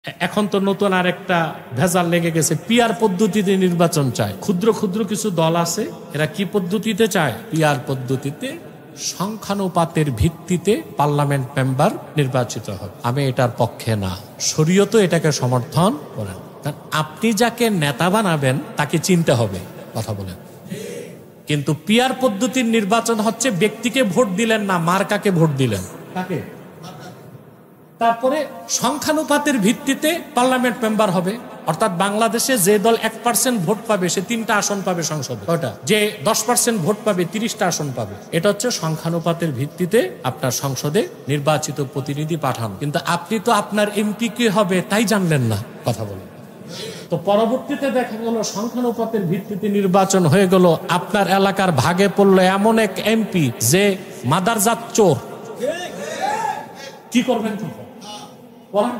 এখন তো নতুন আরেকটা ভেজাল লেগে গেছে, পিআর পদ্ধতিতে নির্বাচন চায়। ক্ষুদ্র ক্ষুদ্র কিছু দল আছে, এরা কি পদ্ধতিতে চায়? পিআর পদ্ধতিতে সংখ্যানুপাতের ভিত্তিতে পার্লামেন্ট মেম্বার নির্বাচিত হবে। আমি এটার পক্ষে না, শরীয়তও এটাকে সমর্থন করেন। কারণ আপনি যাকে নেতা বানাবেন তাকে চিনতে হবে, কথা বলেন। কিন্তু পিআর পদ্ধতির নির্বাচন হচ্ছে ব্যক্তিকে ভোট দিলেন না, মার্কাকে ভোট দিলেন। কাকে? তারপরে সংখ্যানুপাতের ভিত্তিতে পার্লামেন্ট মেম্বার হবে, অর্থাৎ বাংলাদেশে যে দল 1% ভোট পাবে সে 3টা আসন পাবে সংসদে, ওটা যে 10% ভোট পাবে 30টা আসন পাবে। এটা হচ্ছে সংখ্যানুপাতের ভিত্তিতে আপনার সংসদে নির্বাচিত প্রতিনিধি পাঠান। কিন্তু আপনি তো আপনার এমপি কে হবে তাই জানলেন না, কথা বলেন। তো পরবর্তীতে দেখা গেল সংখ্যানুপাতের ভিত্তিতে নির্বাচন হয়ে গেল, আপনার এলাকার ভাগে পড়লো এমন এক এমপি যে মাদারজাত চোর। কি করবেন?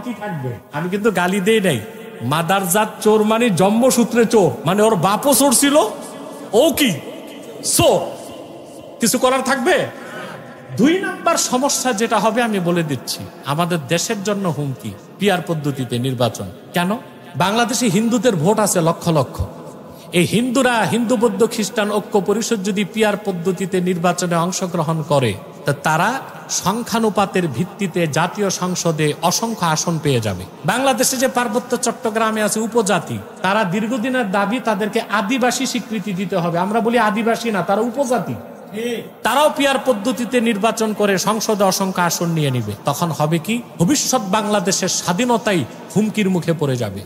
কি থাকবে? আমি কিন্তু গালি দেই নাই। মাদারজাত চোর মানে জন্মসূত্রে চোর, মানে ওর বাপও চোর ছিল, ও কি চোর। কিছু করার থাকবে? 2 নাম্বার সমস্যা যেটা হবে আমি বলে দিচ্ছি, আমাদের দেশের জন্য হুমকি পিআর পদ্ধতিতে নির্বাচন। কেন? বাংলাদেশে হিন্দুদের ভোট আছে লক্ষ লক্ষ। এই হিন্দুরা, হিন্দু বৌদ্ধ খ্রিস্টান ঐক্য পরিষদ যদি পিআর পদ্ধতিতে নির্বাচনে অংশগ্রহণ করে, তারা সংখ্যানুপাতের ভিত্তিতে জাতীয় সংসদে অসংখ্য আসন পেয়ে যাবে। বাংলাদেশে যে পার্বত্য চট্টগ্রামে আছে উপজাতি, তারা দীর্ঘদিনের দাবি তাদেরকে আদিবাসী স্বীকৃতি দিতে হবে। আমরা বলি আদিবাসী না, তারা উপজাতি। তারাও পিআর পদ্ধতিতে নির্বাচন করে সংসদে অসংখ্য আসন নিয়ে নিবে। তখন হবে কি? ভবিষ্যৎ বাংলাদেশের স্বাধীনতাই হুমকির মুখে পড়ে যাবে।